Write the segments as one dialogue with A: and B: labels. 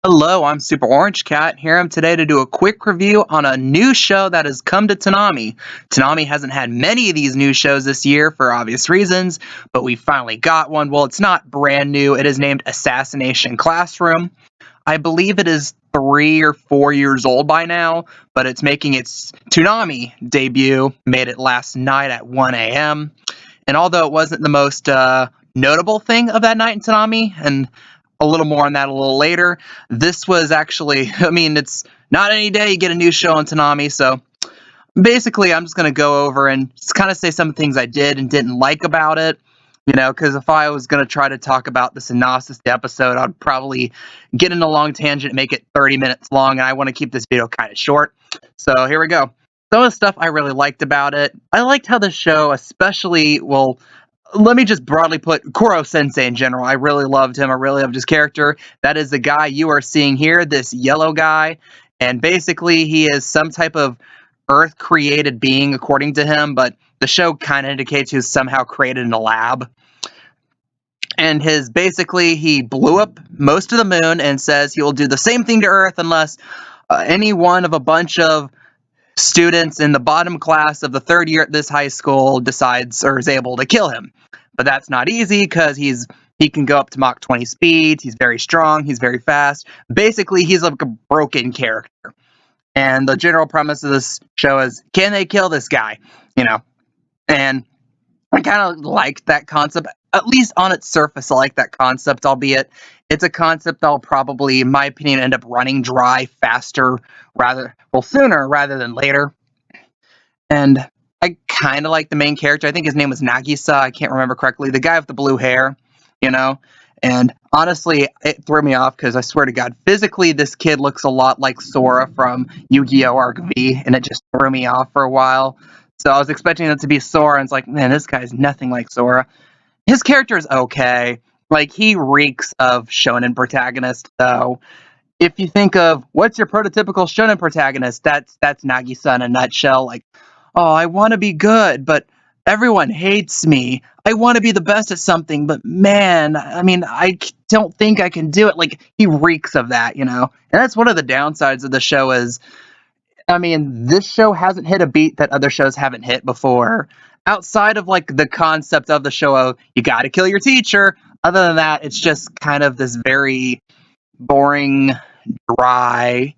A: Hello, I'm Super Orange Cat. Here I am today to do a quick review on a new show that has come to Toonami. Toonami hasn't had many of these new shows this year for obvious reasons, but we finally got one. Well, it's not brand new. It is named Assassination Classroom. I believe it is 3 or 4 years old by now, but it's making its Toonami debut. Made it last night at 1 a.m. And although it wasn't the most notable thing of that night in Toonami, and a little more on that a little later, this was actually, it's not any day you get a new show on Toonami, so basically I'm just going to go over and just kind of say some things I did and didn't like about it, because if I was going to try to talk about the synopsis of the episode, I'd probably get in a long tangent and make it 30 minutes long, and I want to keep this video kind of short. So here we go. Some of the stuff I really liked about it. I liked how the show, especially, well, let me just broadly put Koro Sensei in general. I really loved him. I really loved his character. That is the guy you are seeing here, this yellow guy. And basically, he is some type of Earth-created being, according to him, but the show kind of indicates he was somehow created in a lab. And he blew up most of the moon and says he will do the same thing to Earth unless any one of a bunch of students in the bottom class of the third year at this high school decides or is able to kill him. But that's not easy because he can go up to Mach 20 speeds. He's very strong. He's very fast. Basically, he's like a broken character. And the general premise of this show is, can they kill this guy? And I kind of liked that concept, at least on its surface. I like that concept, albeit it's a concept that'll probably, in my opinion, end up running dry sooner rather than later. And I kind of like the main character. I think his name was Nagisa. I can't remember correctly. The guy with the blue hair, And honestly, it threw me off because I swear to God, physically, this kid looks a lot like Sora from Yu-Gi-Oh! Arc V, and it just threw me off for a while. So I was expecting it to be Sora, and it's like, man, this guy's nothing like Sora. His character is okay. Like, he reeks of shonen protagonist, though. If you think of what's your prototypical shonen protagonist, that's Nagisa in a nutshell. Like, oh, I want to be good, but everyone hates me. I want to be the best at something, but man, I don't think I can do it. Like, he reeks of that, And that's one of the downsides of the show is, this show hasn't hit a beat that other shows haven't hit before. Outside of, like, the concept of the show of, you gotta kill your teacher. Other than that, it's just kind of this very boring, dry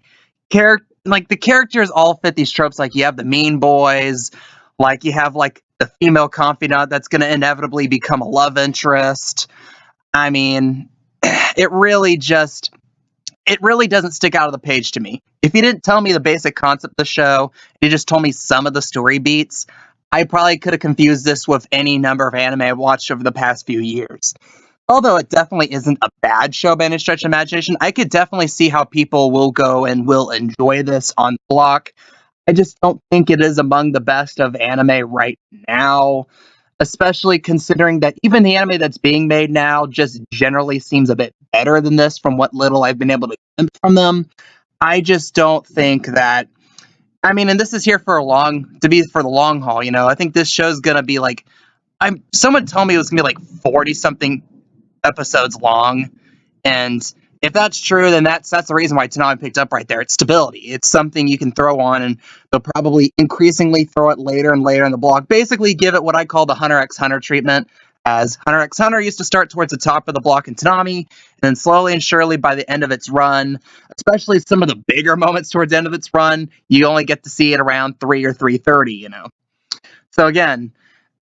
A: character. Like, the characters all fit these tropes. Like, you have the mean boys, like you have like the female confidant that's going to inevitably become a love interest. It really doesn't stick out of the page to me. If you didn't tell me the basic concept of the show, you just told me some of the story beats, I probably could have confused this with any number of anime I've watched over the past few years. Although it definitely isn't a bad show by any stretch of imagination, I could definitely see how people will go and will enjoy this on the block. I just don't think it is among the best of anime right now, especially considering that even the anime that's being made now just generally seems a bit better than this from what little I've been able to glimpse from them. I just don't think that, and this is here for the long haul, I think this show's gonna be like, someone told me it was gonna be like 40 something episodes long, and if that's true, then that's the reason why Toonami picked up right there. It's stability. It's something you can throw on, and they'll probably increasingly throw it later and later in the block. Basically, give it what I call the Hunter x Hunter treatment, as Hunter x Hunter used to start towards the top of the block in Toonami, and then slowly and surely by the end of its run, especially some of the bigger moments towards the end of its run, you only get to see it around 3 or 3:30, So again,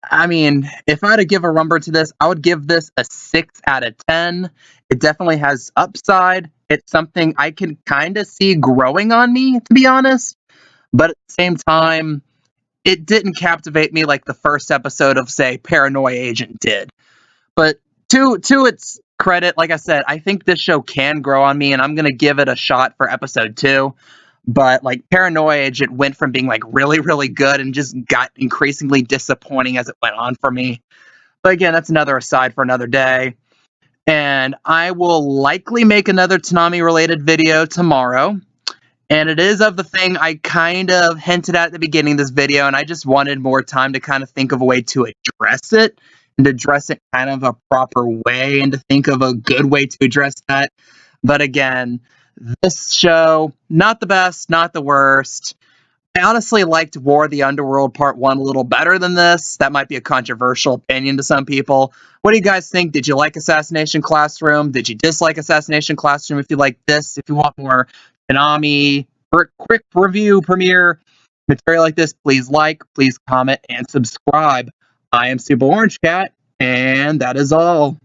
A: if I had to give a number to this, I would give this a 6 out of 10. It definitely has upside. It's something I can kind of see growing on me, to be honest. But at the same time, it didn't captivate me like the first episode of, say, Paranoia Agent did. But to its credit, like I said, I think this show can grow on me, and I'm going to give it a shot for episode 2. But like Paranoia Agent went from being like really, really good and just got increasingly disappointing as it went on for me. But again, that's another aside for another day. And I will likely make another Toonami related video tomorrow. And it is of the thing I kind of hinted at the beginning of this video, and I just wanted more time to kind of think of a way to address it, and address it kind of a proper way, and to think of a good way to address that. But again, This show, not the best, not the worst. I honestly liked War of the Underworld Part 1 a little better than this. That might be a controversial opinion to some people. What do you guys think? Did you like Assassination Classroom? Did you dislike Assassination Classroom? If you like this, if you want more Toonami, quick review, premiere material like this, please like, please comment, and subscribe. I am Super Orange Cat, and that is all.